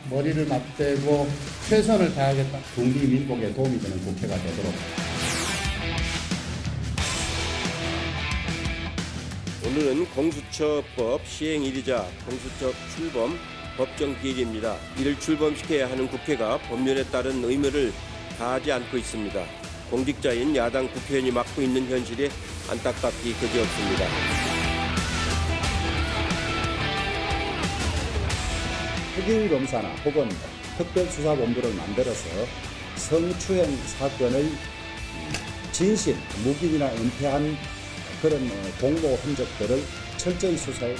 머리를 맞대고 최선을 다하겠다. 국리민복에 도움이 되는 국회가 되도록. 오늘은 공수처법 시행일이자 공수처 출범 법정 기일입니다. 이를 출범시켜야 하는 국회가 법률에 따른 의무를 다하지 않고 있습니다. 공직자인 야당 국회의원이 맡고 있는 현실이 안타깝기 그지없습니다. 특임검사나 혹은 특별수사본부를 만들어서 성추행 사건의 진실, 묵인이나 은폐한 그런 공모 흔적들을 철저히 수사해.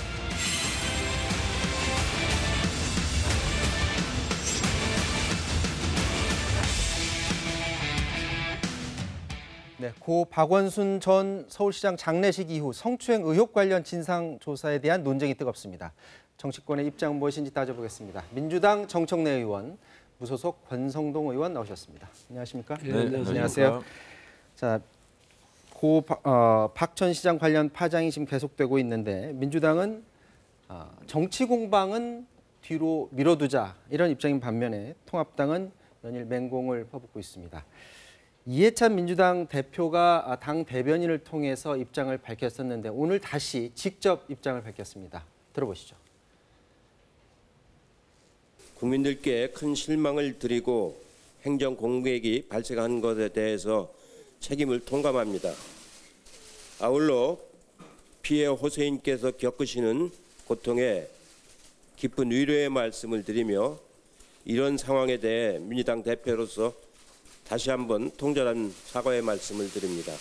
네, 고 박원순 전 서울시장 장례식 이후 성추행 의혹 관련 진상조사에 대한 논쟁이 뜨겁습니다. 정치권의 입장은 무엇인지 따져보겠습니다. 민주당 정청래 의원, 무소속 권성동 의원 나오셨습니다. 안녕하십니까? 네, 안녕하세요. 자, 고 박 전 시장 관련 파장이 지금 계속되고 있는데 민주당은 정치 공방은 뒤로 미뤄두자 이런 입장인 반면에 통합당은 연일 맹공을 퍼붓고 있습니다. 이해찬 민주당 대표가 당 대변인을 통해서 입장을 밝혔었는데 오늘 다시 직접 입장을 밝혔습니다. 들어보시죠. 국민들께 큰 실망을 드리고 행정 공백이 발생한 것에 대해서 책임을 통감합니다. 아울러 피해 호소인께서 겪으시는 고통에 깊은 위로의 말씀을 드리며 이런 상황에 대해 민주당 대표로서 다시 한번 통절한 사과의 말씀을 드립니다.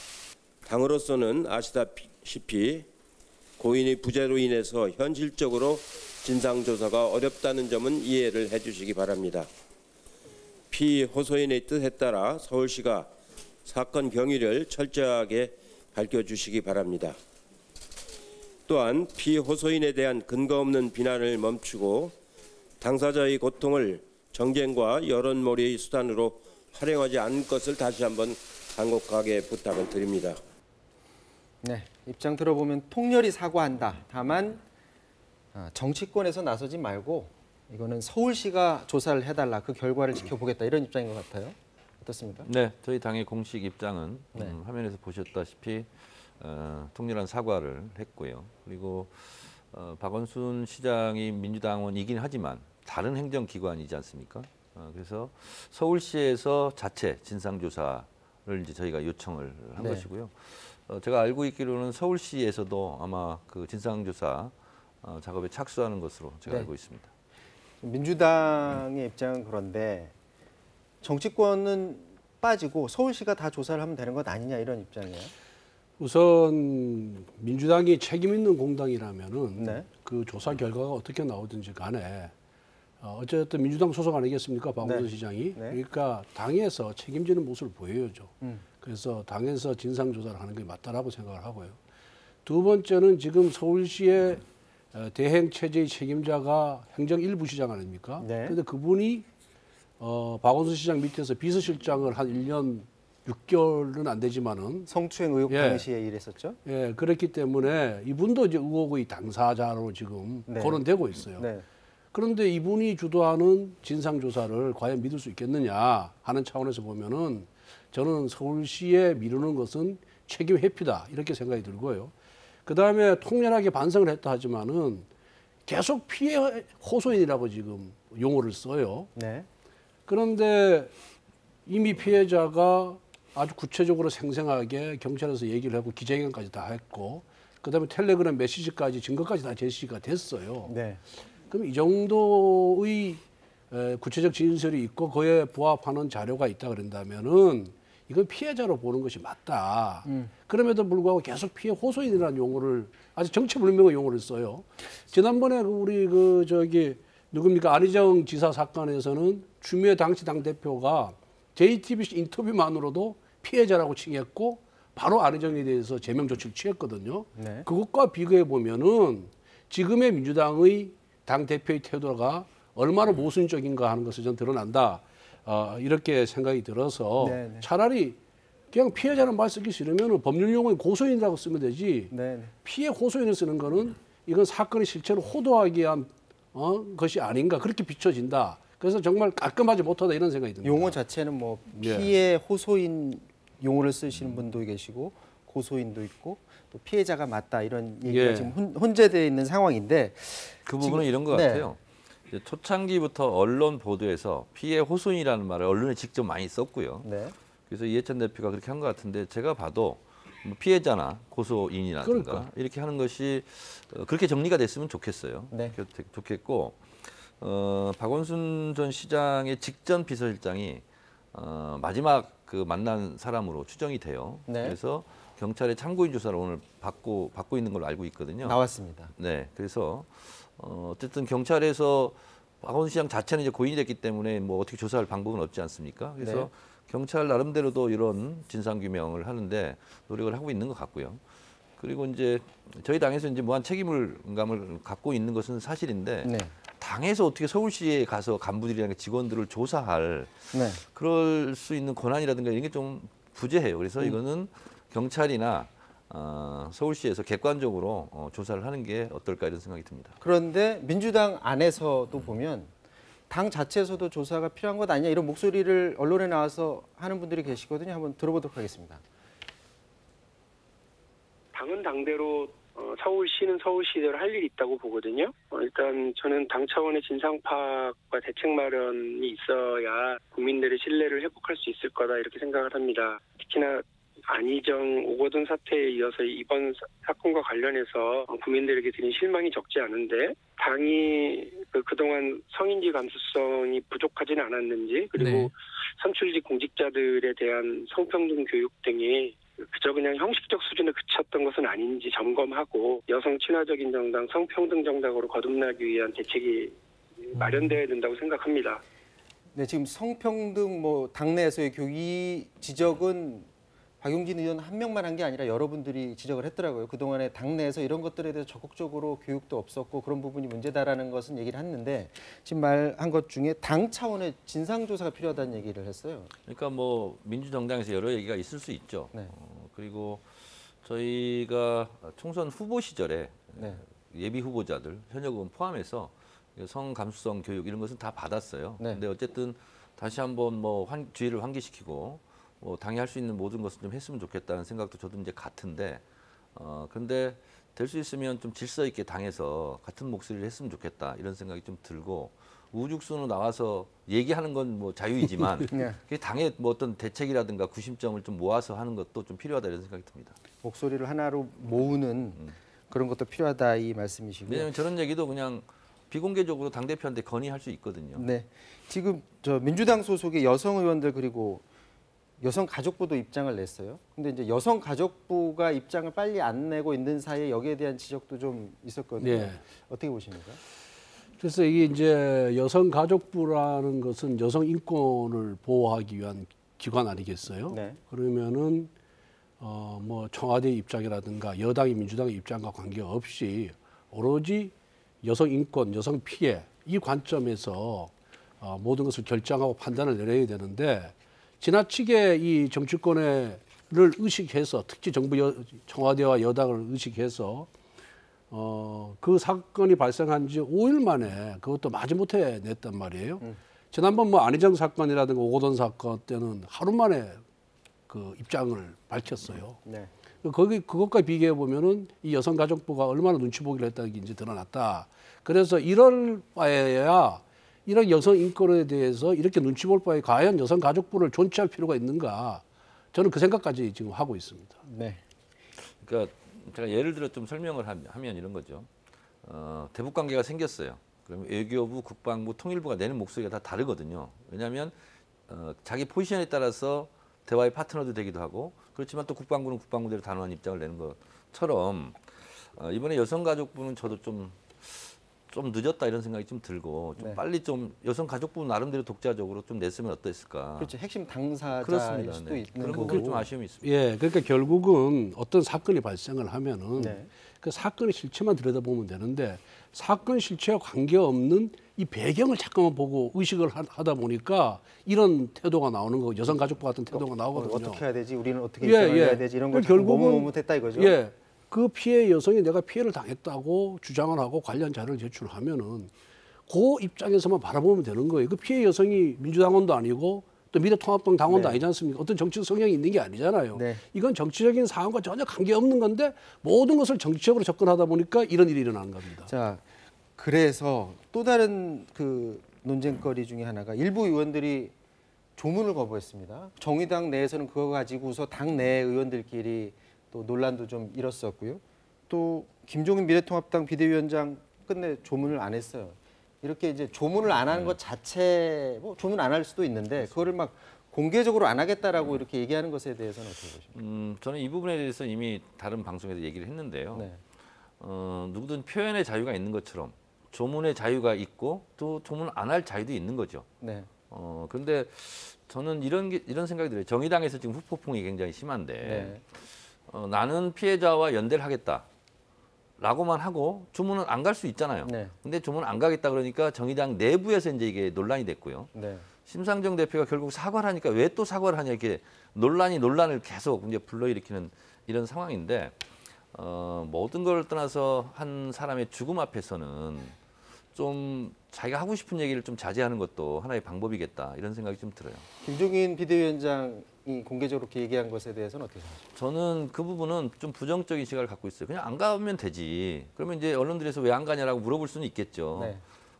당으로서는 아시다시피 고인의 부재로 인해서 현실적으로 진상조사가 어렵다는 점은 이해를 해주시기 바랍니다. 피해 호소인의 뜻에 따라 서울시가 사건 경위를 철저하게 밝혀주시기 바랍니다. 또한 피해 호소인에 대한 근거 없는 비난을 멈추고 당사자의 고통을 정쟁과 여론몰이의 수단으로 활용하지 않을 것을 다시 한번 간곡하게 부탁을 드립니다. 네, 입장 들어보면 통렬히 사과한다. 다만 정치권에서 나서지 말고 이거는 서울시가 조사를 해달라. 그 결과를 지켜보겠다. 이런 입장인 것 같아요. 어떻습니까? 네, 저희 당의 공식 입장은 네. 화면에서 보셨다시피 통렬한 사과를 했고요. 그리고 박원순 시장이 민주당원이긴 하지만 다른 행정기관이지 않습니까? 그래서 서울시에서 자체 진상조사를 이제 저희가 요청을 한 네. 것이고요. 제가 알고 있기로는 서울시에서도 아마 그 진상조사 작업에 착수하는 것으로 제가 네. 알고 있습니다. 민주당의 입장은 그런데 정치권은 빠지고 서울시가 다 조사를 하면 되는 것 아니냐 이런 입장이에요. 우선 민주당이 책임 있는 공당이라면은 네. 그 조사 결과가 어떻게 나오든지 간에 어쨌든 민주당 소속 아니겠습니까? 박원순 네. 시장이. 네. 그러니까 당에서 책임지는 모습을 보여야죠. 그래서 당에서 진상조사를 하는 게 맞다라고 생각을 하고요. 두 번째는 지금 서울시의 대행 체제의 책임자가 행정 일부 시장 아닙니까? 네. 그런데 그분이 박원순 시장 밑에서 비서실장을 한 1년 6개월은 안 되지만은 성추행 의혹 예. 당시에 일했었죠. 예, 그렇기 때문에 이분도 이제 의혹의 당사자로 지금 네. 거론되고 있어요. 네. 그런데 이분이 주도하는 진상조사를 과연 믿을 수 있겠느냐 하는 차원에서 보면은 저는 서울시에 미루는 것은 책임 회피다 이렇게 생각이 들고요. 그 다음에 통렬하게 반성을 했다 하지만은 계속 피해 호소인이라고 지금 용어를 써요. 네. 그런데 이미 피해자가 아주 구체적으로 생생하게 경찰에서 얘기를 하고 기자회견까지 다 했고 그다음에 텔레그램 메시지까지 증거까지 다 제시가 됐어요. 네. 그럼 이 정도의 구체적 진술이 있고 그에 부합하는 자료가 있다 그런다면은 이건 피해자로 보는 것이 맞다. 그럼에도 불구하고 계속 피해 호소인이라는 용어를 아주 정체불명의 용어를 써요. 지난번에 우리 누굽니까 안희정 지사 사건에서는 추미애 당시 당 대표가 JTBC 인터뷰만으로도 피해자라고 칭했고 바로 안희정에 대해서 제명 조치를 취했거든요. 네. 그것과 비교해 보면은 지금의 민주당의 당 대표의 태도가 얼마나 모순적인가 하는 것을 좀 드러난다. 이렇게 생각이 들어서 네네. 차라리 그냥 피해자는 말 쓰기 싫으면 법률 용어에 고소인이라고 쓰면 되지. 네. 피해 호소인을 쓰는 거는 이건 사건이 실체로 호도하기 위한 것이 아닌가 그렇게 비춰진다. 그래서 정말 깔끔하지 못하다 이런 생각이 듭니다. 용어 자체는 뭐 예. 피해 호소인 용어를 쓰시는 분도 계시고 고소인도 있고 또 피해자가 맞다 이런 얘기가 예. 지금 혼재되어 있는 상황인데 그 부분은 이런 것 네. 같아요. 이제 초창기부터 언론 보도에서 피해 호소인이라는 말을 언론에 직접 많이 썼고요. 네. 그래서 이해찬 대표가 그렇게 한 것 같은데 제가 봐도 뭐 피해자나 고소인이라든가 그러니까. 이렇게 하는 것이 그렇게 정리가 됐으면 좋겠어요. 네. 좋겠고 박원순 전 시장의 직전 비서실장이 마지막 그 만난 사람으로 추정이 돼요. 네. 그래서 경찰의 참고인 조사를 오늘 받고 있는 걸로 알고 있거든요. 나왔습니다. 네, 그래서 어쨌든 경찰에서 박원순 시장 자체는 이제 고인이 됐기 때문에 뭐 어떻게 조사할 방법은 없지 않습니까? 그래서 네. 경찰 나름대로도 이런 진상 규명을 하는데 노력을 하고 있는 것 같고요. 그리고 이제 저희 당에서 이제 무한 책임감을 갖고 있는 것은 사실인데 네. 당에서 어떻게 서울시에 가서 간부들이나 직원들을 조사할 네. 그럴 수 있는 권한이라든가 이런 게 좀 부재해요. 그래서 이거는 경찰이나 서울시에서 객관적으로 조사를 하는 게 어떨까 이런 생각이 듭니다. 그런데 민주당 안에서도 보면 당 자체에서도 조사가 필요한 것 아니냐 이런 목소리를 언론에 나와서 하는 분들이 계시거든요. 한번 들어보도록 하겠습니다. 당은 당대로 서울시는 서울시대로 할 일이 있다고 보거든요. 일단 저는 당 차원의 진상 파악과 대책 마련이 있어야 국민들의 신뢰를 회복할 수 있을 거다 이렇게 생각을 합니다. 특히나 안희정 오거돈 사태에 이어서 이번 사건과 관련해서 국민들에게 드린 실망이 적지 않은데 당이 그동안 성인지 감수성이 부족하지는 않았는지 그리고 네. 선출직 공직자들에 대한 성평등 교육 등이 그저 그냥 형식적 수준에 그쳤던 것은 아닌지 점검하고 여성 친화적인 정당, 성평등 정당으로 거듭나기 위한 대책이 마련돼야 된다고 생각합니다. 네, 지금 성평등 뭐 당내에서의 이 지적은 박용진 의원 한 명만 한 게 아니라 여러분들이 지적을 했더라고요. 그동안에 당내에서 이런 것들에 대해서 적극적으로 교육도 없었고 그런 부분이 문제다라는 것은 얘기를 했는데 지금 말한 것 중에 당 차원의 진상조사가 필요하다는 얘기를 했어요. 그러니까 뭐 민주정당에서 여러 얘기가 있을 수 있죠. 네. 그리고 저희가 총선 후보 시절에 네. 예비 후보자들 현역 의원 포함해서 성감수성 교육 이런 것은 다 받았어요. 네. 근데 어쨌든 다시 한번 뭐 주의를 환기시키고 뭐 당이 할 수 있는 모든 것을 좀 했으면 좋겠다는 생각도 저도 이제 같은데 근데 될 수 있으면 좀 질서 있게 당에서 같은 목소리를 했으면 좋겠다 이런 생각이 좀 들고 우죽순으로 나와서 얘기하는 건 뭐 자유이지만 네. 그게 당의 뭐 어떤 대책이라든가 구심점을 좀 모아서 하는 것도 좀 필요하다 이런 생각이 듭니다. 목소리를 하나로 모으는 그런 것도 필요하다 이 말씀이시고요. 왜냐하면 저런 얘기도 그냥 비공개적으로 당 대표한테 건의할 수 있거든요. 네, 지금 저 민주당 소속의 여성 의원들 그리고 여성가족부도 입장을 냈어요. 근데 이제 여성가족부가 입장을 빨리 안 내고 있는 사이에 여기에 대한 지적도 좀 있었거든요. 네. 어떻게 보십니까? 그래서 이게 이제 여성가족부라는 것은 여성 인권을 보호하기 위한 기관 아니겠어요? 네. 그러면은 뭐 청와대 입장이라든가 여당이 민주당의 입장과 관계없이 오로지 여성 인권, 여성 피해 이 관점에서 모든 것을 결정하고 판단을 내려야 되는데 지나치게 이 정치권을 의식해서 특히 정부 청와대와 여당을 의식해서 그 사건이 발생한 지 5일 만에 그것도 마지못해 냈단 말이에요. 지난번 뭐 안희정 사건이라든가 오거돈 사건 때는 하루 만에 그 입장을 밝혔어요. 네. 그것과 비교해 보면은 이 여성가족부가 얼마나 눈치 보기를 했다는 게 이제 드러났다. 그래서 이럴 바에야 이런 여성 인권에 대해서 이렇게 눈치 볼 바에 과연 여성가족부를 존치할 필요가 있는가? 저는 그 생각까지 지금 하고 있습니다. 네. 그러니까 제가 예를 들어 좀 설명을 하면 이런 거죠. 대북 관계가 생겼어요. 그러면 외교부, 국방부, 통일부가 내는 목소리가 다 다르거든요. 왜냐하면 자기 포지션에 따라서 대화의 파트너도 되기도 하고 그렇지만 또 국방부는 국방부대로 단호한 입장을 내는 것처럼 이번에 여성가족부는 저도 좀 늦었다 이런 생각이 좀 들고 좀 네. 빨리 좀 여성가족부 나름대로 독자적으로 좀 냈으면 어땠을까. 그렇죠. 핵심 당사자일 그렇습니다. 수도 네. 있는 그런 거고. 부분에 좀 아쉬움이 있습니다. 예, 그러니까 결국은 어떤 사건이 발생을 하면은 네. 그 사건의 실체만 들여다보면 되는데 사건 실체와 관계없는 이 배경을 잠깐만 보고 의식을 하다 보니까 이런 태도가 나오는 거고 여성가족부 같은 태도가 나오거든요. 어떻게 해야 되지? 우리는 어떻게 예, 입장을 예. 해야 되지? 이런 걸 결국은 머뭇머뭇했다 이거죠. 예, 그 피해 여성이 내가 피해를 당했다고 주장을 하고 관련 자료를 제출하면은 그 입장에서만 바라보면 되는 거예요. 그 피해 여성이 민주당원도 아니고 또 미래통합당 당원도 네. 아니지 않습니까? 어떤 정치적 성향이 있는 게 아니잖아요. 네. 이건 정치적인 상황과 전혀 관계없는 건데 모든 것을 정치적으로 접근하다 보니까 이런 일이 일어나는 겁니다. 자, 그래서 또 다른 그 논쟁거리 중에 하나가 일부 의원들이 조문을 거부했습니다. 정의당 내에서는 그거 가지고서 당 내 의원들끼리 또 논란도 좀 일었었고요. 또 김종인 미래통합당 비대위원장 끝내 조문을 안 했어요. 이렇게 이제 조문을 안 하는 것 자체, 뭐 조문 안 할 수도 있는데 그거를 막 공개적으로 안 하겠다라고 이렇게 얘기하는 것에 대해서는 어떻게 보십니까? 저는 이 부분에 대해서 이미 다른 방송에서 얘기를 했는데요. 네. 누구든 표현의 자유가 있는 것처럼 조문의 자유가 있고 또 조문 안 할 자유도 있는 거죠. 네. 그런데 저는 이런 생각이 들어요. 정의당에서 지금 후폭풍이 굉장히 심한데 네. 나는 피해자와 연대를 하겠다라고만 하고 조문은 안 갈 수 있잖아요. 네. 근데 조문 안 가겠다 그러니까 정의당 내부에서 이제 이게 논란이 됐고요. 네. 심상정 대표가 결국 사과를 하니까 왜 또 사과를 하냐 이렇게 논란을 계속 이제 불러일으키는 이런 상황인데 모든 걸 떠나서 한 사람의 죽음 앞에서는 좀 자기가 하고 싶은 얘기를 좀 자제하는 것도 하나의 방법이겠다 이런 생각이 좀 들어요. 김종인 비대위원장이 공개적으로 그렇게 얘기한 것에 대해서는 어떻게 생각하십니까? 저는 그 부분은 좀 부정적인 시각을 갖고 있어요. 그냥 안 가면 되지. 그러면 이제 언론들에서 왜 안 가냐라고 물어볼 수는 있겠죠. 네.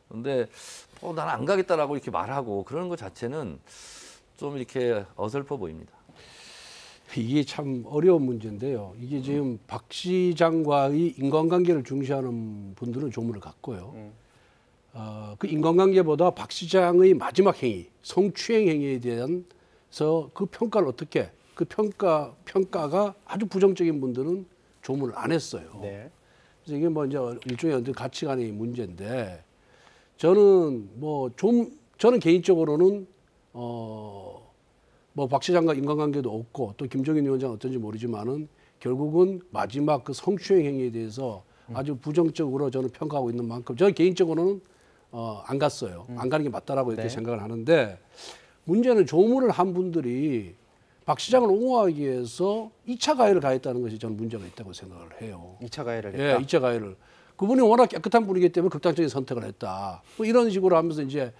그런데 나는 안 가겠다라고 이렇게 말하고 그러는 것 자체는 좀 이렇게 어설퍼 보입니다. 이게 참 어려운 문제인데요. 이게 지금 박 시장과의 인간관계를 중시하는 분들은 조문을 갖고요. 그 인간관계보다 박 시장의 마지막 행위, 성추행 행위에 대해서 그 평가를 어떻게, 그 평가가 아주 부정적인 분들은 조문을 안 했어요. 네. 그래서 이게 뭐 이제 일종의 어떤 가치관의 문제인데 저는 저는 개인적으로는 뭐 박 시장과 인간관계도 없고 또 김종인 위원장 어떤지 모르지만은 결국은 마지막 그 성추행 행위에 대해서 아주 부정적으로 저는 평가하고 있는 만큼 저는 개인적으로는 안 갔어요. 안 가는 게 맞다라고 이렇게 네. 생각을 하는데 문제는 조문을 한 분들이 박 시장을 옹호하기 위해서 2차 가해를 가했다는 것이 저는 문제가 있다고 생각을 해요. 2차 가해를 예, 했다. 2차 가해를. 그분이 워낙 깨끗한 분이기 때문에 극단적인 선택을 했다. 뭐 이런 식으로 하면서 이제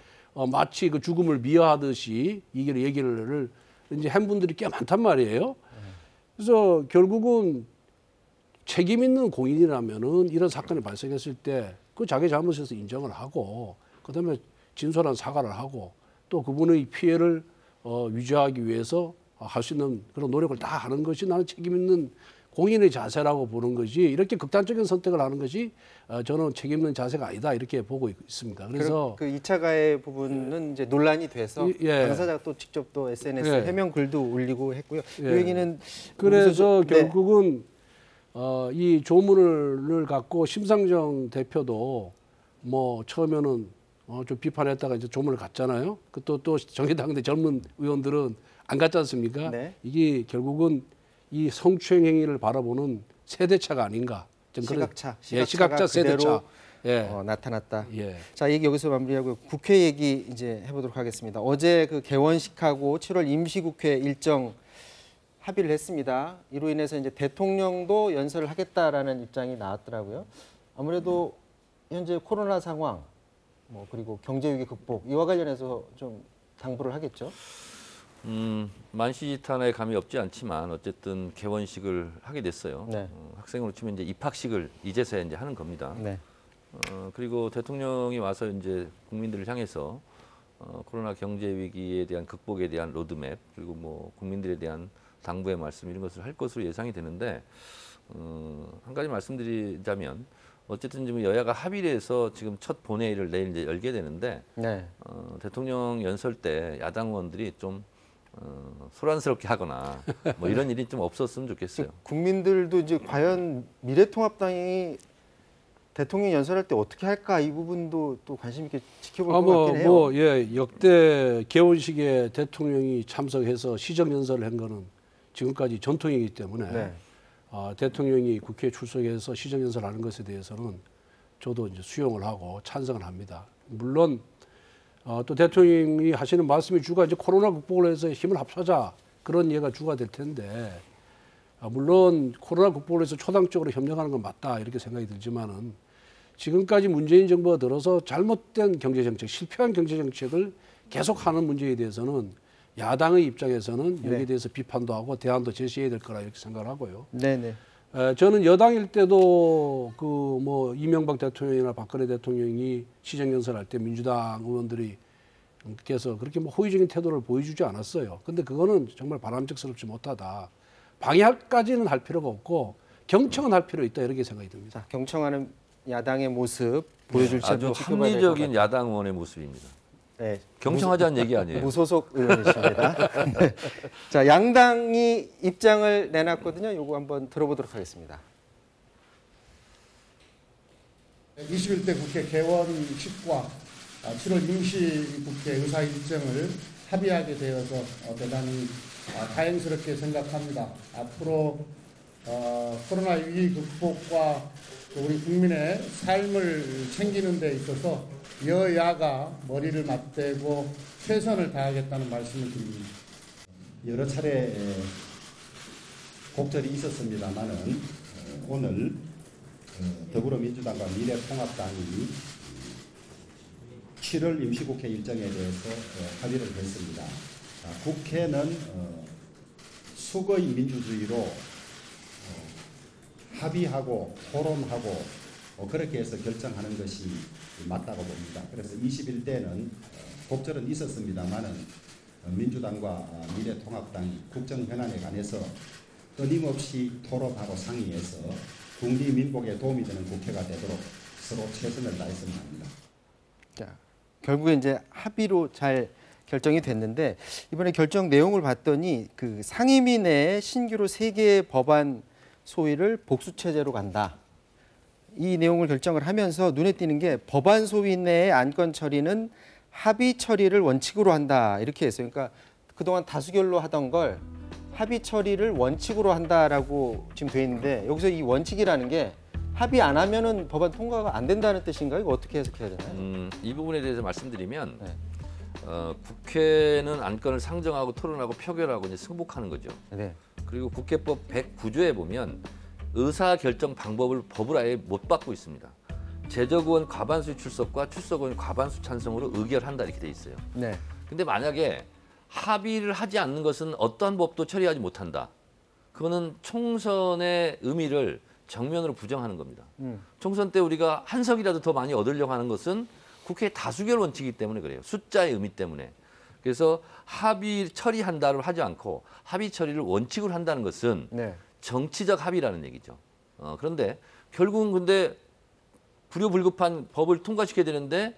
마치 그 죽음을 미화하듯이 이게 얘기를 이제 한 분들이 꽤 많단 말이에요. 그래서 결국은 책임 있는 공인이라면은 이런 사건이 발생했을 때 그 자기 잘못에서 인정을 하고 그다음에 진솔한 사과를 하고 또 그분의 피해를 위조하기 위해서 할 수 있는 그런 노력을 다 하는 것이 나는 책임 있는 공인의 자세라고 보는 것이 이렇게 극단적인 선택을 하는 것이 저는 책임 있는 자세가 아니다 이렇게 보고 있습니다. 그래서 그 2차 가해 부분은 이제 논란이 돼서 예. 당사자가 또 직접 또 SNS 예. 해명 글도 올리고 했고요. 예. 이 얘기는 그래서 네. 결국은 이 조문을 갖고 심상정 대표도 뭐 처음에는 좀 비판했다가 이제 조문을 갔잖아요. 그 또 정의당 내 젊은 의원들은 안 갔지 않습니까? 네. 이게 결국은 이 성추행 행위를 바라보는 세대차가 아닌가. 좀 그런- 시각차, 예, 시각차 세대차. 그대로 예. 나타났다. 예. 자, 얘기 여기서 마무리하고 국회 얘기 이제 해보도록 하겠습니다. 어제 그 개원식하고 7월 임시국회 일정 합의를 했습니다. 이로 인해서 이제 대통령도 연설을 하겠다라는 입장이 나왔더라고요. 아무래도 현재 코로나 상황, 뭐 그리고 경제 위기 극복 이와 관련해서 좀 당부를 하겠죠. 만시지탄에 감이 없지 않지만 어쨌든 개원식을 하게 됐어요. 네. 학생으로 치면 이제 입학식을 이제서야 이제 하는 겁니다. 네. 그리고 대통령이 와서 이제 국민들을 향해서 코로나 경제 위기에 대한 극복에 대한 로드맵 그리고 뭐 국민들에 대한 당부의 말씀 이런 것을 할 것으로 예상이 되는데 한 가지 말씀드리자면 어쨌든 지금 여야가 합의를 해서 지금 첫 본회의를 내일 이제 열게 되는데 네. 대통령 연설 때 야당 의원들이 좀 소란스럽게 하거나 뭐 이런 일이 좀 없었으면 좋겠어요. 국민들도 이제 과연 미래통합당이 대통령 연설할 때 어떻게 할까 이 부분도 또 관심 있게 지켜볼 것 같긴 해요. 예, 역대 개원식에 대통령이 참석해서 시정 연설을 한 거는 지금까지 전통이기 때문에 네. 대통령이 국회에 출석해서 시정 연설하는 것에 대해서는 저도 이제 수용을 하고 찬성을 합니다. 물론 또 대통령이 하시는 말씀이 주가 이제 코로나 극복을 해서 힘을 합쳐자 그런 예가 주가 될 텐데 물론 코로나 극복을 해서 초당적으로 협력하는 건 맞다 이렇게 생각이 들지만은 지금까지 문재인 정부가 들어서 잘못된 경제 정책, 실패한 경제 정책을 계속하는 문제에 대해서는 야당의 입장에서는 여기에 네. 대해서 비판도 하고 대안도 제시해야 될 거라 이렇게 생각을 하고요. 네네. 저는 여당일 때도 그 뭐 이명박 대통령이나 박근혜 대통령이 시정 연설할 때 민주당 의원들이 께서 그렇게 뭐 호의적인 태도를 보여주지 않았어요. 근데 그거는 정말 바람직스럽지 못하다. 방해까지는 할 필요가 없고 경청은 할 필요 있다 이렇게 생각이 듭니다. 자, 경청하는 야당의 모습 보여줄지 아주 한번 지켜봐야 될것 합리적인 같아요. 야당 의원의 모습입니다. 네. 경청하자는 얘기 아니에요. 무소속 의원이십니다. 네. 자, 양당이 입장을 내놨거든요. 요거 한번 들어보도록 하겠습니다. 21대 국회 개원 10과 7월 임시국회 의사 일정을 합의하게 되어서 대단히 다행스럽게 생각합니다. 앞으로 코로나 위기 극복과 우리 국민의 삶을 챙기는 데 있어서 여야가 머리를 맞대고 최선을 다하겠다는 말씀을 드립니다. 여러 차례 곡절이 있었습니다만은 오늘 더불어민주당과 미래통합당이 7월 임시국회 일정에 대해서 합의를 했습니다. 국회는 수거의 민주주의로 합의하고 토론하고 그렇게 해서 결정하는 것이 맞다고 봅니다. 그래서 21대는 곡절은 있었습니다만은 민주당과 미래통합당이 국정현안에 관해서 끊임없이 토론하고 상의해서 국리민복에 도움이 되는 국회가 되도록 서로 최선을 다했으면 합니다. 자, 결국에 이제 합의로 잘 결정이 됐는데 이번에 결정 내용을 봤더니 그 상임위 내에 신규로 3개의 법안 소위를 복수 체제로 간다. 이 내용을 결정을 하면서 눈에 띄는 게 법안 소위 내의 안건 처리는 합의 처리를 원칙으로 한다. 이렇게 했어요. 그러니까 그동안 다수결로 하던 걸 합의 처리를 원칙으로 한다라고 지금 돼 있는데 여기서 이 원칙이라는 게 합의 안 하면은 법안 통과가 안 된다는 뜻인가요? 이거 어떻게 해석해야 되나요? 이 부분에 대해서 말씀드리면 네. 국회는 안건을 상정하고 토론하고 표결하고 이제 승복하는 거죠. 네. 그리고 국회법 109조에 보면 의사결정 방법을 법을 아예 못 받고 있습니다. 제적의원 과반수 출석과 출석의원 과반수 찬성으로 의결한다 이렇게 돼 있어요. 네. 근데 만약에 합의를 하지 않는 것은 어떠한 법도 처리하지 못한다. 그거는 총선의 의미를 정면으로 부정하는 겁니다. 총선 때 우리가 한 석이라도 더 많이 얻으려고 하는 것은 국회의 다수결 원칙이기 때문에 그래요. 숫자의 의미 때문에. 그래서 합의 처리한다를 하지 않고 합의 처리를 원칙으로 한다는 것은 네. 정치적 합의라는 얘기죠. 그런데 결국은 근데 불효불급한 법을 통과시켜야 되는데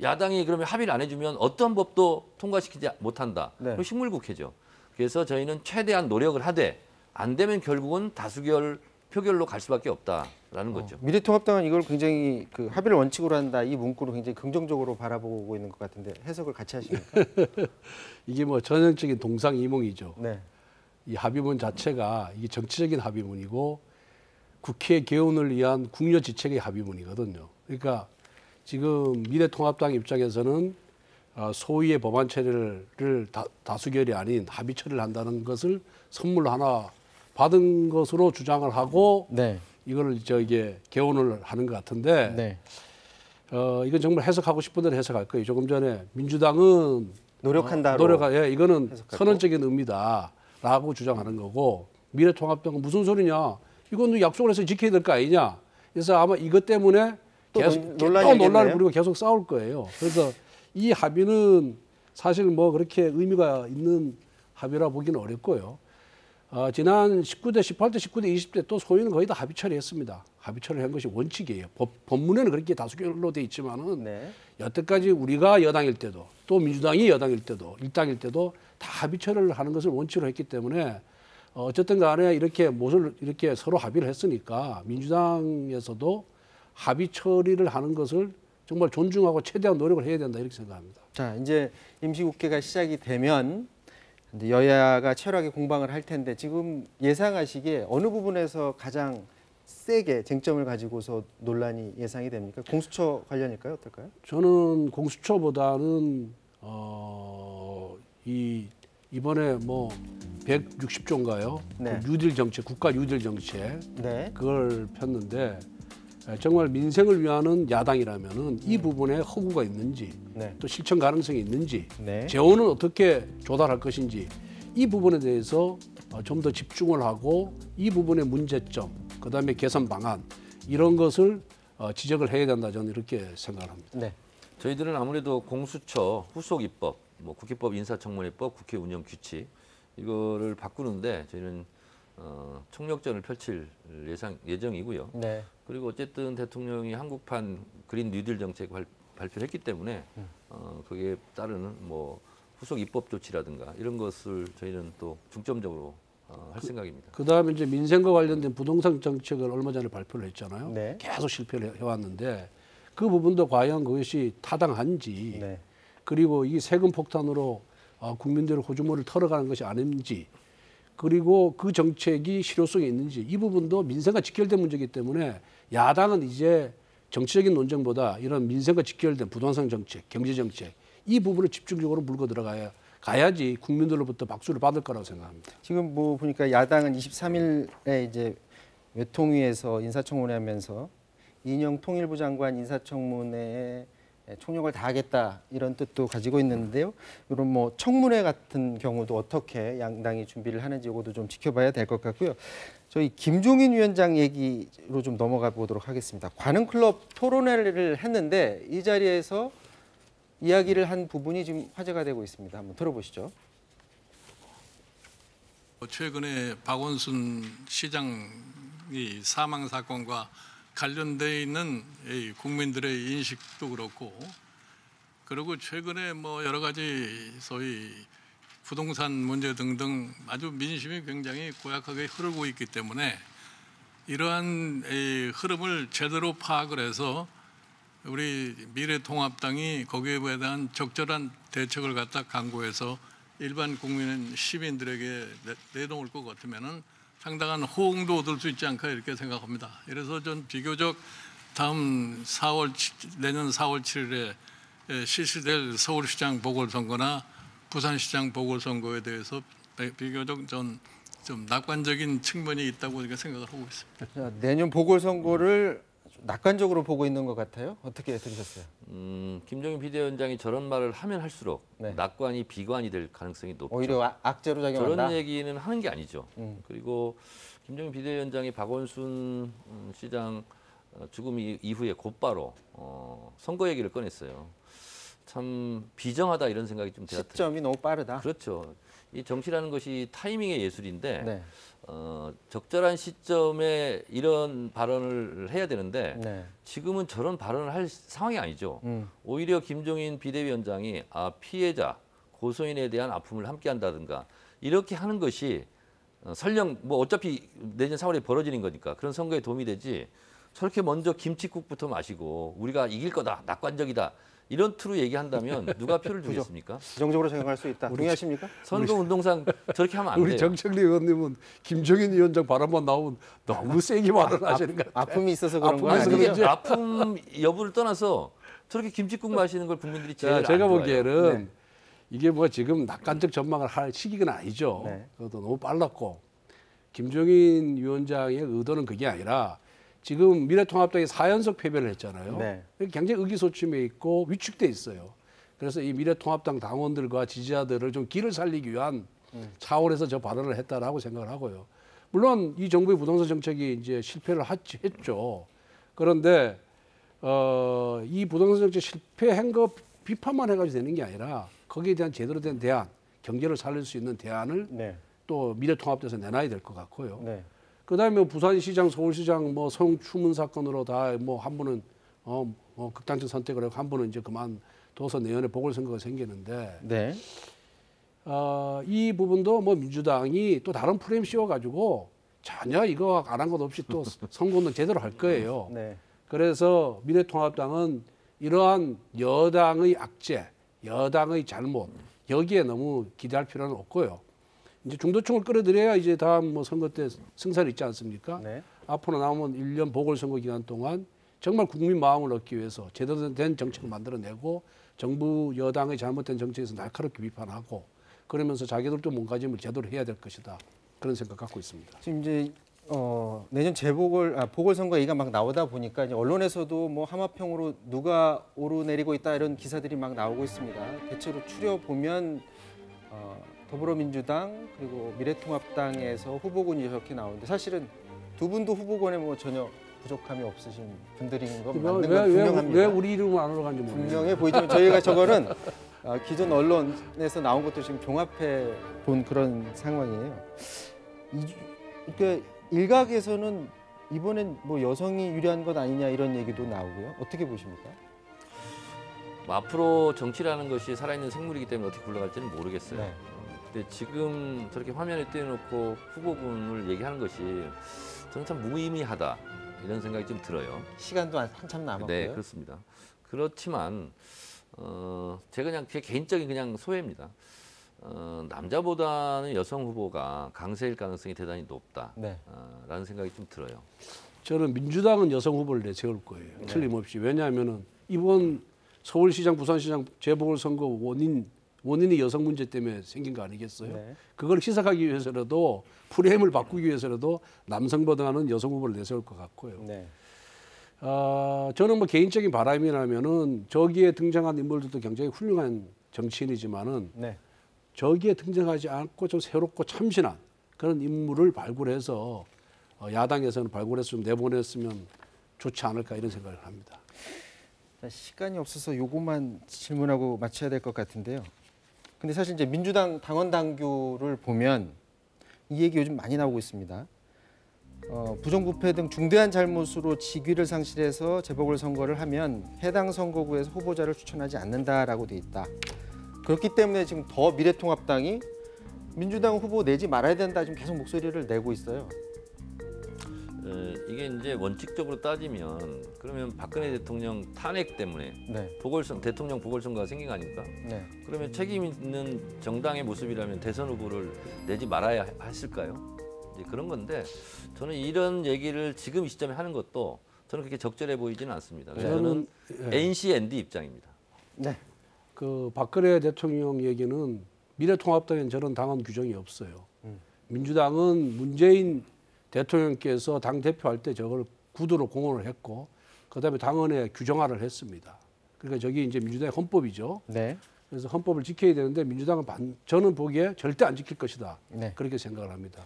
야당이 그러면 합의를 안 해주면 어떤 법도 통과시키지 못한다. 네. 그럼 식물국회죠. 그래서 저희는 최대한 노력을 하되 안 되면 결국은 다수결 표결로 갈 수밖에 없다라는 거죠. 미래통합당은 이걸 굉장히 그 합의를 원칙으로 한다 이 문구를 굉장히 긍정적으로 바라보고 있는 것 같은데 해석을 같이 하십니까? 이게 뭐 전형적인 동상이몽이죠. 네. 이 합의문 자체가 이게 정치적인 합의문이고 국회 개헌을 위한 국려지책의 합의문이거든요. 그러니까 지금 미래통합당 입장에서는 소위의 법안 처리를 다수결이 아닌 합의 처리를 한다는 것을 선물로 하나 받은 것으로 주장을 하고 네. 이거를 이게 개헌을 하는 것 같은데 네. 이건 정말 해석하고 싶은 대로 해석할 거예요. 조금 전에 민주당은 노력한다로 예, 이거는 해석하고. 선언적인 의미다라고 주장하는 거고 미래통합당은 무슨 소리냐? 이건 약속을 해서 지켜야 될 거 아니냐? 그래서 아마 이것 때문에 또 계속 논란이 또 논란을 일겠네요. 부리고 계속 싸울 거예요. 그래서 이 합의는 사실 뭐 그렇게 의미가 있는 합의라 보기는 어렵고요. 지난 19대, 18대, 19대, 20대 또 소위는 거의 다 합의 처리했습니다. 합의 처리한 것이 원칙이에요. 법문에는 그렇게 다수결로 돼 있지만은 네. 여태까지 우리가 여당일 때도 또 민주당이 여당일 때도 일당일 때도 다 합의 처리를 하는 것을 원칙으로 했기 때문에 어쨌든 간에 이렇게 이렇게 서로 합의를 했으니까 민주당에서도 합의 처리를 하는 것을 정말 존중하고 최대한 노력을 해야 된다 이렇게 생각합니다. 자, 이제 임시국회가 시작이 되면 이제 여야가 치열하게 공방을 할 텐데 지금 예상하시기에 어느 부분에서 가장 세게 쟁점을 가지고서 논란이 예상이 됩니까? 공수처 관련일까요? 어떨까요? 저는 공수처보다는 이번에 뭐 160조인가요? 네. 그 뉴딜 정책, 국가 뉴딜 정책 네. 그걸 폈는데 정말 민생을 위하는 야당이라면은 이 부분에 허구가 있는지 네. 또 실천 가능성이 있는지 네. 재원은 어떻게 조달할 것인지 이 부분에 대해서 좀 더 집중을 하고 이 부분의 문제점 그다음에 개선 방안 이런 것을 지적을 해야 된다 저는 이렇게 생각을 합니다. 네. 저희들은 아무래도 공수처 후속 입법, 뭐 국회법, 인사청문회법, 국회 운영 규칙 이거를 바꾸는데 저희는 총력전을 펼칠 예정이고요. 네. 그리고 어쨌든 대통령이 한국판 그린 뉴딜 정책 발표를 했기 때문에 그게 따르는 뭐 후속 입법 조치라든가 이런 것을 저희는 또 중점적으로 할 생각입니다. 그다음에 이제 민생과 관련된 부동산 정책을 얼마 전에 발표를 했잖아요. 네. 계속 실패를 해왔는데 그 부분도 과연 그것이 타당한지 네. 그리고 이 세금 폭탄으로 국민들의 호주머니를 털어가는 것이 아닌지 그리고 그 정책이 실효성이 있는지 이 부분도 민생과 직결된 문제이기 때문에 야당은 이제 정치적인 논쟁보다 이런 민생과 직결된 부동산 정책, 경제 정책 이 부분을 집중적으로 물고 가야지 국민들로부터 박수를 받을 거라고 생각합니다. 지금 뭐 보니까 야당은 23일에 이제 외통위에서 인사청문회하면서 이인영 통일부 장관 인사청문회에 총력을 다하겠다 이런 뜻도 가지고 있는데요. 이런 뭐 청문회 같은 경우도 어떻게 양당이 준비를 하는지 이것도 좀 지켜봐야 될 것 같고요. 저희 김종인 위원장 얘기로 좀 넘어가 보도록 하겠습니다. 관흥클럽 토론회를 했는데 이 자리에서 이야기를 한 부분이 지금 화제가 되고 있습니다. 한번 들어보시죠. 최근에 박원순 시장이 사망 사건과 관련돼 있는 이 국민들의 인식도 그렇고, 그리고 최근에 뭐 여러 가지 소위 부동산 문제 등등 아주 민심이 굉장히 고약하게 흐르고 있기 때문에 이러한 이 흐름을 제대로 파악을 해서 우리 미래통합당이 거기에 대한 적절한 대책을 갖다 강구해서 일반 국민 시민들에게 내놓을 것 같으면은 상당한 호응도 얻을 수 있지 않을까 이렇게 생각합니다. 그래서 전 비교적 다음 내년 4월 7일에 실시될 서울시장 보궐선거나 부산시장 보궐선거에 대해서 비교적 좀 낙관적인 측면이 있다고 이렇게 생각을 하고 있습니다. 자, 내년 보궐선거를 낙관적으로 보고 있는 것 같아요. 어떻게 들으셨어요? 김종인 비대위원장이 저런 말을 하면 할수록 네. 낙관이 비관이 될 가능성이 높죠. 오히려 악재로 작용한다. 저런 얘기는 하는 게 아니죠. 그리고 김종인 비대위원장이 박원순 시장 죽음 이후에 곧바로 선거 얘기를 꺼냈어요. 참 비정하다 이런 생각이 좀 들었어요. 시점이 너무 빠르다. 그렇죠. 이 정치라는 것이 타이밍의 예술인데 네. 적절한 시점에 이런 발언을 해야 되는데 네. 지금은 저런 발언을 할 상황이 아니죠. 오히려 김종인 비대위원장이 피해자, 고소인에 대한 아픔을 함께한다든가 이렇게 하는 것이 설령 뭐 어차피 내년 4월에 벌어지는 거니까 그런 선거에 도움이 되지 저렇게 먼저 김칫국부터 마시고 우리가 이길 거다, 낙관적이다 이런 투로 얘기한다면 누가 표를 주겠습니까? 부정적으로 생각할 수 있다. 동의하십니까? 선거 운동상 저렇게 하면 안 우리 돼요. 정책리 의원님은 김종인 위원장 발언만 나오면 너무 세게 발언하시는 것 같아요. 아픔이 있어서 그런 건 아픔이 아니죠. 있어서 아픔 여부를 떠나서 저렇게 김칫국 마시는 걸 국민들이 제일 안 제가 좋아해요. 보기에는 네. 이게 뭐 지금 낙관적 전망을 할 시기는 아니죠. 네. 그것도 너무 빨랐고 김종인 위원장의 의도는 그게 아니라 지금 미래통합당이 4연속 패배를 했잖아요. 네. 굉장히 의기소침해 있고 위축돼 있어요. 그래서 이 미래통합당 당원들과 지지자들을 좀 길을 살리기 위한 차원에서 저 발언을 했다라고 생각을 하고요. 물론 이 정부의 부동산 정책이 이제 실패를 했죠. 그런데 이 부동산 정책 실패한 거 비판만 해가지고 되는 게 아니라 거기에 대한 제대로 된 대안, 경제를 살릴 수 있는 대안을 네. 또 미래통합당에서 내놔야 될 것 같고요. 네. 그다음에 부산시장, 서울시장 뭐 성추문 사건으로 다 뭐 한 분은 극단적 선택을 하고 한 분은 이제 그만둬서 내년에 보궐선거가 생기는데 네. 이 부분도 뭐 민주당이 또 다른 프레임 씌워가지고 전혀 이거 안 한 것 없이 또 선거운동 제대로 할 거예요. 네. 그래서 미래통합당은 이러한 여당의 악재, 여당의 잘못 여기에 너무 기대할 필요는 없고요. 이제 중도층을 끌어들여야 이제 다음 뭐 선거 때 승산이 있지 않습니까? 네. 앞으로 남은 1년 보궐선거 기간 동안 정말 국민 마음을 얻기 위해서 제대로 된 정책을 만들어내고 정부 여당의 잘못된 정책에서 날카롭게 비판하고 그러면서 자기들도 몸가짐을 제대로 해야 될 것이다. 그런 생각 갖고 있습니다. 지금 이제 내년 보궐선거 얘기가 막 나오다 보니까 이제 언론에서도 뭐 하마평으로 누가 오르내리고 있다 이런 기사들이 막 나오고 있습니다. 대체로 추려 보면 더불어민주당 그리고 미래통합당에서 후보군이 이렇게 나오는데 사실은 두 분도 후보군에 뭐 전혀 부족함이 없으신 분들인 건 맞는 건 분명합니다. 왜 우리 이름을 안 올라간지 모르겠어요. 분명해 보이지만 저희가 저거는 기존 언론에서 나온 것도 지금 종합해 본 그런 상황이에요. 그러니까 일각에서는 이번엔 뭐 여성이 유리한 것 아니냐 이런 얘기도 나오고요. 어떻게 보십니까? 뭐 앞으로 정치라는 것이 살아있는 생물이기 때문에 어떻게 굴러갈지는 모르겠어요. 네. 근데 지금 저렇게 화면에 띄워놓고 후보군을 얘기하는 것이 저는 참 무의미하다 이런 생각이 좀 들어요. 시간도 한참 남았고요. 네, 그렇습니다. 그렇지만 제가 그냥 제 개인적인 그냥 소회입니다. 남자보다는 여성 후보가 강세일 가능성이 대단히 높다. 네. 라는 생각이 좀 들어요. 저는 민주당은 여성 후보를 내세울 거예요. 틀림없이. 왜냐하면은 이번 서울시장, 부산시장 재보궐선거 원인이 여성 문제 때문에 생긴 거 아니겠어요? 네. 그걸 희석하기 위해서라도 프레임을 바꾸기 위해서라도 남성보다는 여성 후보를 내세울 것 같고요. 네. 저는 뭐 개인적인 바람이라면은 저기에 등장한 인물들도 굉장히 훌륭한 정치인이지만은 네. 저기에 등장하지 않고 좀 새롭고 참신한 그런 인물을 발굴해서 야당에서는 발굴해서 좀 내보냈으면 좋지 않을까 이런 생각을 합니다. 시간이 없어서 요것만 질문하고 마쳐야 될 것 같은데요. 근데 사실 이제 민주당 당원 당규를 보면 이 얘기 요즘 많이 나오고 있습니다. 부정부패 등 중대한 잘못으로 직위를 상실해서 재보궐선거를 하면 해당 선거구에서 후보자를 추천하지 않는다라고 돼 있다. 그렇기 때문에 지금 더 미래통합당이 민주당 후보 내지 말아야 된다 지금 계속 목소리를 내고 있어요. 이게 이제 원칙적으로 따지면 그러면 박근혜 대통령 탄핵 때문에 네. 대통령 보궐선거가 생긴 거 아닙니까? 네. 그러면 책임 있는 정당의 모습이라면 대선 후보를 내지 말아야 했을까요? 이제 그런 건데 저는 이런 얘기를 지금 이 시점에 하는 것도 저는 그렇게 적절해 보이지는 않습니다. 저는 NC&D 입장입니다. 네. 그 박근혜 대통령 얘기는 미래통합당엔 저런 당헌 규정이 없어요. 민주당은 문재인 대통령께서 당 대표할 때 저걸 구두로 공언을 했고 그다음에 당헌에 규정화를 했습니다. 그러니까 저기 이제 민주당의 헌법이죠. 네. 그래서 헌법을 지켜야 되는데 민주당은 저는 보기에 절대 안 지킬 것이다. 네. 그렇게 생각을 합니다.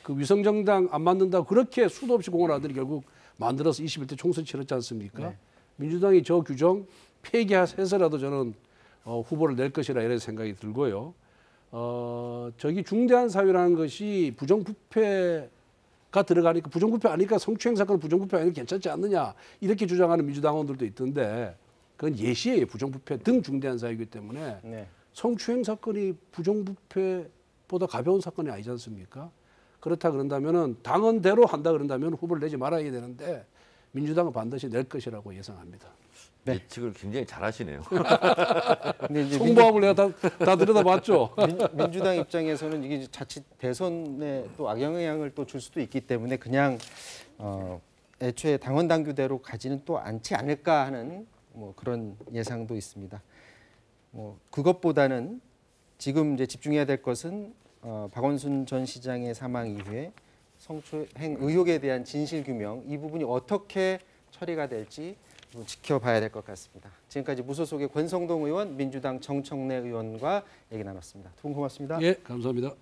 그 위성정당 안 만든다고 그렇게 수도 없이 공언하더니 결국 만들어서 21대 총선 치렀지 않습니까? 네. 민주당이 저 규정 폐기해서라도 저는 후보를 낼 것이라 이런 생각이 들고요. 저기 중대한 사유라는 것이 부정부패가 들어가니까 부정부패 아니까 성추행 사건 부정부패 아니까 괜찮지 않느냐 이렇게 주장하는 민주당원들도 있던데 그건 예시예요. 부정부패 등 중대한 사유이기 때문에 네. 성추행 사건이 부정부패보다 가벼운 사건이 아니지 않습니까? 그렇다 그런다면은 당헌대로 한다 그런다면 후보를 내지 말아야 되는데 민주당은 반드시 낼 것이라고 예상합니다. 네. 예측을 굉장히 잘하시네요. 근데 이제 송보함을 내가 다 들여다봤죠. 민주당 입장에서는 이게 자칫 대선에 또 악영향을 또 줄 수도 있기 때문에 그냥 애초에 당원 당규대로 가지는 또 않지 않을까 하는 뭐 그런 예상도 있습니다. 뭐 그것보다는 지금 이제 집중해야 될 것은 박원순 전 시장의 사망 이후에 성추행 의혹에 대한 진실 규명 이 부분이 어떻게 처리가 될지 지켜봐야 될 것 같습니다. 지금까지 무소속의 권성동 의원, 민주당 정청래 의원과 얘기 나눴습니다. 두 분 고맙습니다. 예, 감사합니다.